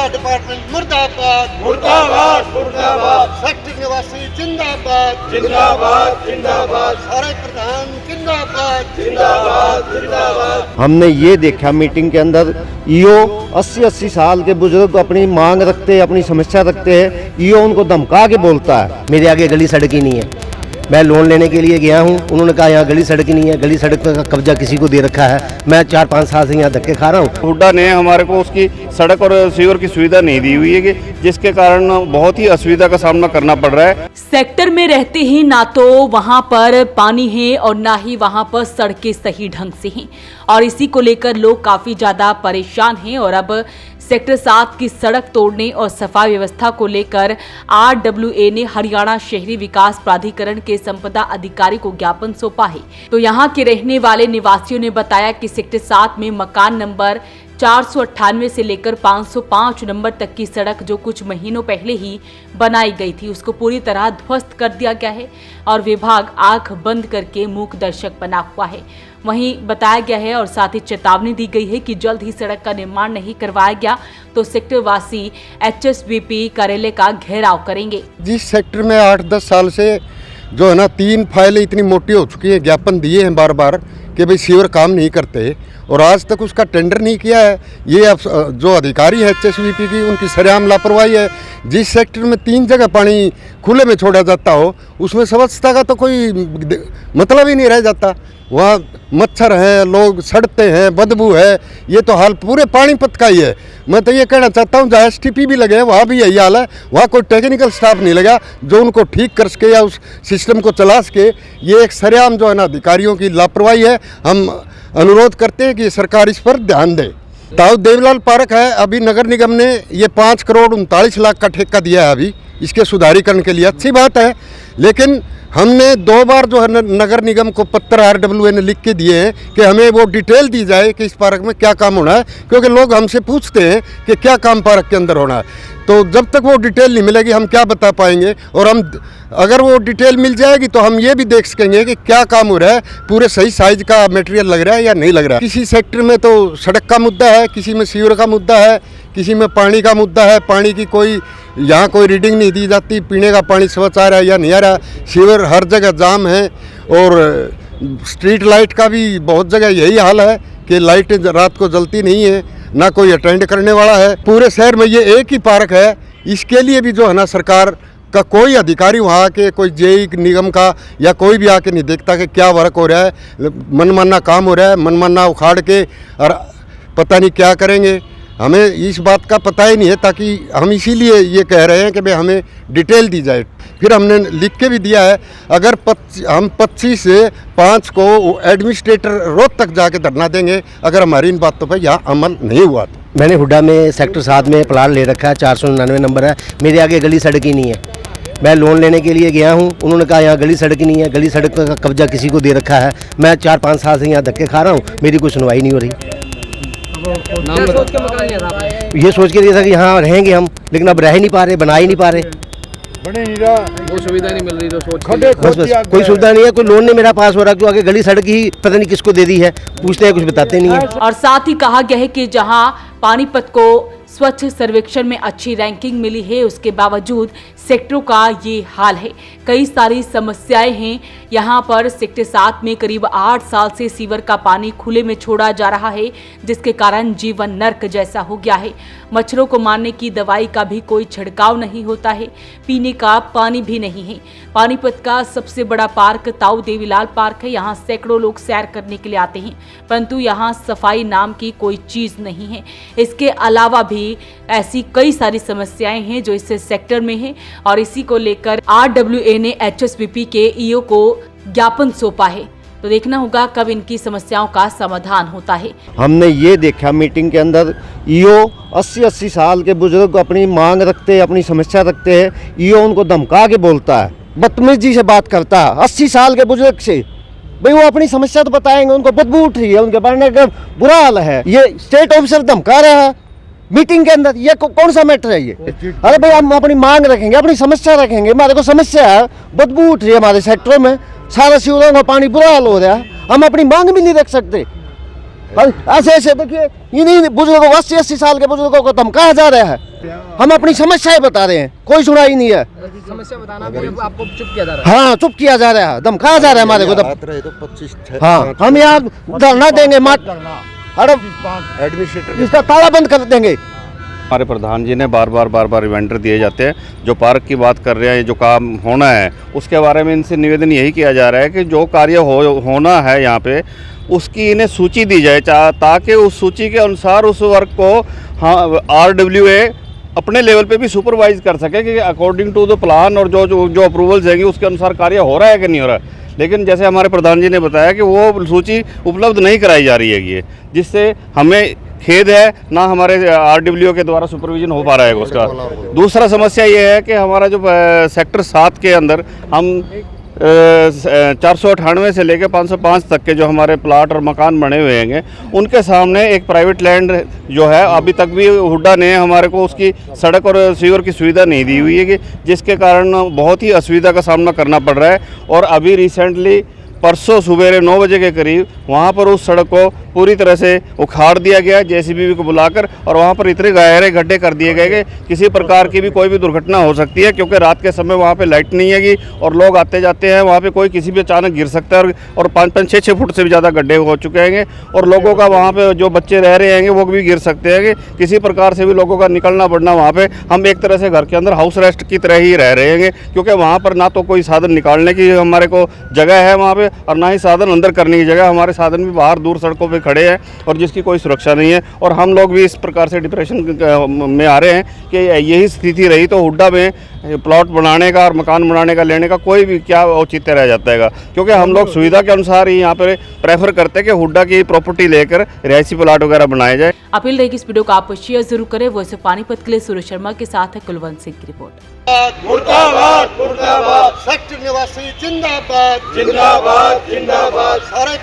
Department मुर्दाबाद मुर्दाबाद मुर्दाबाद सेक्टर निवासी जिंदाबाद जिंदाबाद जिंदाबाद सारे प्रधान जिंदाबाद जिंदाबाद जिंदाबाद। हमने ये देखा मीटिंग के अंदर ईओ 80-80 साल के बुजुर्ग अपनी मांग रखते, अपनी समस्या रखते हैं, ईओ उनको धमका के बोलता है मेरे आगे गली सड़क ही नहीं है। मैं लोन लेने के लिए गया हूँ, उन्होंने कहा यहाँ गली सड़क ही नहीं है, गली सड़क का कब्जा किसी को दे रखा है। मैं 4-5 साल से यहाँ धक्के खा रहा हूँ। हुड्डा ने हमारे को उसकी सड़क और सीवर की सुविधा नहीं दी हुई है कि जिसके कारण बहुत ही असुविधा का सामना करना पड़ रहा है। सेक्टर में रहते ही ना तो वहां पर पानी है और ना ही वहां पर सड़कें सही ढंग से हैं और इसी को लेकर लोग काफी ज्यादा परेशान हैं। और अब सेक्टर 7 की सड़क तोड़ने और सफाई व्यवस्था को लेकर RWA ने हरियाणा शहरी विकास प्राधिकरण के संपदा अधिकारी को ज्ञापन सौंपा है। तो यहाँ के रहने वाले निवासियों ने बताया कि सेक्टर 7 में मकान नंबर 498 से लेकर 505 नंबर तक की सड़क जो कुछ महीनों पहले ही बनाई गई थी उसको पूरी तरह ध्वस्त कर दिया गया है और विभाग आंख बंद करके मूक दर्शक बना हुआ है। वहीं बताया गया है और साथ ही चेतावनी दी गई है कि जल्द ही सड़क का निर्माण नहीं करवाया गया तो सेक्टर वासी HSBP कार्यालय का घेराव करेंगे। जिस सेक्टर में 8-10 साल से जो है ना 3 फाइलें इतनी मोटी हो चुकी हैं, ज्ञापन दिए हैं बार बार कि भाई सीवर काम नहीं करते और आज तक उसका टेंडर नहीं किया है। ये अब जो अधिकारी है HSBP की उनकी सरेआम लापरवाही है। जिस सेक्टर में 3 जगह पानी खुले में छोड़ा जाता हो उसमें स्वच्छता का तो कोई मतलब ही नहीं रह जाता। वहाँ मच्छर हैं, लोग सड़ते हैं, बदबू है, ये तो हाल पूरे पानीपत का ही है। मैं तो ये कहना चाहता हूँ जहाँ STP भी लगे वहाँ भी यही हाल है। वहाँ कोई टेक्निकल स्टाफ नहीं लगा जो उनको ठीक कर सके या उस सिस्टम को चला सके। ये एक सरेआम जो है ना अधिकारियों की लापरवाही है। हम अनुरोध करते हैं कि सरकार इस पर ध्यान दे। ताऊ देवलाल पार्क है, अभी नगर निगम ने ये 5 करोड़ 39 लाख का ठेका दिया है अभी इसके सुधारीकरण के लिए, अच्छी बात है। लेकिन हमने 2 बार जो है नगर निगम को पत्र RWA ने लिख के दिए हैं कि हमें वो डिटेल दी जाए कि इस पार्क में क्या काम होना है, क्योंकि लोग हमसे पूछते हैं कि क्या काम पार्क के अंदर होना है। तो जब तक वो डिटेल नहीं मिलेगी हम क्या बता पाएंगे। और हम अगर वो डिटेल मिल जाएगी तो हम ये भी देख सकेंगे कि क्या काम हो रहा है, पूरे सही साइज का मटेरियल लग रहा है या नहीं लग रहा है। किसी सेक्टर में तो सड़क का मुद्दा है, किसी में सीवर का मुद्दा है, किसी में पानी का मुद्दा है। पानी की कोई यहाँ कोई रीडिंग नहीं दी जाती, पीने का पानी स्वच्छ आ रहा है या नहीं आ रहा। सीवर हर जगह जाम है और स्ट्रीट लाइट का भी बहुत जगह यही हाल है कि लाइटें रात को जलती नहीं है, ना कोई अटेंड करने वाला है। पूरे शहर में ये एक ही पार्क है। इसके लिए भी जो है ना सरकार का कोई अधिकारी वहाँ आके, कोई जेई निगम का या कोई भी आके नहीं देखता कि क्या वर्क हो रहा है। मनमाना काम हो रहा है, मनमाना उखाड़ के और पता नहीं क्या करेंगे। हमें इस बात का पता ही नहीं है, ताकि हम इसीलिए ये कह रहे हैं कि भाई हमें डिटेल दी जाए। फिर हमने लिख के भी दिया है अगर हम 25 से 5 को एडमिनिस्ट्रेटर रोड तक जाके धरना देंगे अगर हमारी इन बातों पर यहाँ अमल नहीं हुआ तो। मैंने हुड्डा में सेक्टर 7 में प्लाट ले रखा है, 499 नंबर है, मेरे आगे गली सड़क ही नहीं है। मैं लोन लेने के लिए गया हूँ, उन्होंने कहा यहाँ गली सड़क ही नहीं है, गली सड़क का कब्जा किसी को दे रखा है। मैं 4-5 साल से यहाँ धक्के खा रहा हूँ, मेरी कोई सुनवाई नहीं हो रही। ये सोच के दिया था कि यहाँ रहेंगे हम, लेकिन अब रह ही नहीं पा रहे, बना ही नहीं पा रहे। वो सुविधा नहीं मिल रही तो सोच बस कोई सुविधा नहीं है, कोई लोन नहीं मेरा पास हो रहा, क्यों आगे गली सड़क ही पता नहीं किसको दे दी है, पूछते हैं कुछ बताते नहीं है। और साथ ही कहा गया है कि जहां पानीपत को स्वच्छ सर्वेक्षण में अच्छी रैंकिंग मिली है उसके बावजूद सेक्टरों का ये हाल है। कई सारी समस्याएं हैं। यहाँ पर सेक्टर 7 में करीब 8 साल से सीवर का पानी खुले में छोड़ा जा रहा है जिसके कारण जीवन नर्क जैसा हो गया है। मच्छरों को मारने की दवाई का भी कोई छिड़काव नहीं होता है, पीने का पानी भी नहीं है। पानीपत का सबसे बड़ा पार्क ताऊ देवीलाल पार्क है। यहाँ सैकड़ों लोग सैर करने के लिए आते हैं, परंतु यहाँ सफाई नाम की कोई चीज नहीं है। इसके अलावा भी ऐसी कई सारी समस्याएं हैं जो इस सेक्टर में हैं और इसी को लेकर RWA ने HSBP के EO को ज्ञापन सौंपा है। तो देखना होगा कब इनकी समस्याओं का समाधान होता है। हमने ये देखा मीटिंग के अंदर ईओ 80-80 साल के बुजुर्ग अपनी मांग रखते, अपनी समस्या रखते हैं, ईओ उनको धमका के बोलता है, बदतमीजी से बात करता है 80 साल के बुजुर्ग से। भाई वो अपनी समस्या तो बताएंगे, उनको बदबू उठ रही है, उनके बढ़ने का बुरा हाल है। ये स्टेट ऑफिसर धमका रहा है मीटिंग के अंदर, ये कौन सा मैटर है ये? अरे भाई हम अपनी मांग रखेंगे, अपनी समस्या रखेंगे। हमारे को समस्या है, बदबू उठ रही है हमारे सेक्टरों में, सारा सीवरों का पानी बुरा हाल हो रहा है, हम अपनी मांग भी नहीं रख सकते। ऐसे ऐसे देखिए इन्हीं बुजुर्गों 80-80 साल के बुजुर्गों को धमकाया जा रहा है। हम अपनी समस्याएं बता रहे हैं, कोई सुनाई नहीं है। समस्या बताना भी आपको चुप किया जा रहा है। हाँ, चुप किया जा रहा है, धमकाया जा रहा है हमारे को। तो 25 हाँ, हम यहाँ धरना देंगे, एडमिनिस्ट्रेटर इसका ताला बंद कर देंगे। हमारे प्रधान जी ने बार बार रिमाइंडर दिए जाते हैं। जो पार्क की बात कर रहे हैं, जो काम होना है उसके बारे में इनसे निवेदन यही किया जा रहा है कि जो कार्य होना है यहाँ पे उसकी इन्हें सूची दी जाए, ताकि उस सूची के अनुसार उस वर्क को RWA अपने लेवल पे भी सुपरवाइज कर सके कि अकॉर्डिंग टू द प्लान और जो अप्रूवल्स हैं उसके अनुसार कार्य हो रहा है कि नहीं हो रहा है। लेकिन जैसे हमारे प्रधान जी ने बताया कि वो सूची उपलब्ध नहीं कराई जा रही है, जिससे हमें खेद है, ना हमारे RWA के द्वारा सुपरविजन हो पा रहा है उसका। दूसरा समस्या ये है कि हमारा जो सेक्टर 7 के अंदर हम 498 से लेकर 505 तक के जो हमारे प्लाट और मकान बने हुए हैं, उनके सामने एक प्राइवेट लैंड जो है अभी तक भी हुड्डा ने हमारे को उसकी सड़क और सीवर की सुविधा नहीं दी हुई है, कि जिसके कारण बहुत ही असुविधा का सामना करना पड़ रहा है। और अभी रिसेंटली परसों सुबह 9 बजे के करीब वहाँ पर उस सड़क को पूरी तरह से उखाड़ दिया गया JCB को बुलाकर, और वहाँ पर इतने गहरे गड्ढे कर दिए गए कि किसी प्रकार की भी कोई भी दुर्घटना हो सकती है, क्योंकि रात के समय वहाँ पे लाइट नहीं हैगी और लोग आते जाते हैं। वहाँ पे कोई किसी भी अचानक गिर सकता है, और 5-6 फुट से भी ज़्यादा गड्ढे हो चुके हैं, और लोगों का वहाँ पे जो बच्चे रह रहे हैं वो भी गिर सकते हैं। किसी प्रकार से भी लोगों का निकलना पड़ना, वहाँ पर हम एक तरह से घर के अंदर हाउस अरेस्ट की तरह ही रह रहे हैं, क्योंकि वहाँ पर ना तो कोई साधन निकालने की हमारे को जगह है वहाँ पर, और ना ही साधन अंदर करने की जगह। हमारे साधन भी बाहर दूर सड़कों पे खड़े हैं और जिसकी कोई सुरक्षा नहीं है, और हम लोग भी इस प्रकार से डिप्रेशन में आ रहे हैं कि यही स्थिति रही तो हुड्डा में प्लॉट बनाने का और मकान बनाने का, लेने का कोई भी क्या औचित्य रह जाता है, क्योंकि हम लोग सुविधा के अनुसार ही यहाँ पर प्रेफर करते हैं कि हुड्डा की प्रॉपर्टी लेकर रिहायशी प्लाट वगैरह बनाए जाए। अपील रहेगी इस वीडियो को आप शेयर जरूर करें। वॉइस ऑफ पानीपत के लिए सूरज शर्मा के साथ है कुलवंत सिंह की रिपोर्ट। मुर्दाबाद मुर्दाबाद सेक्टर निवासी जिंदाबाद जिंदाबाद जिंदाबाद सारे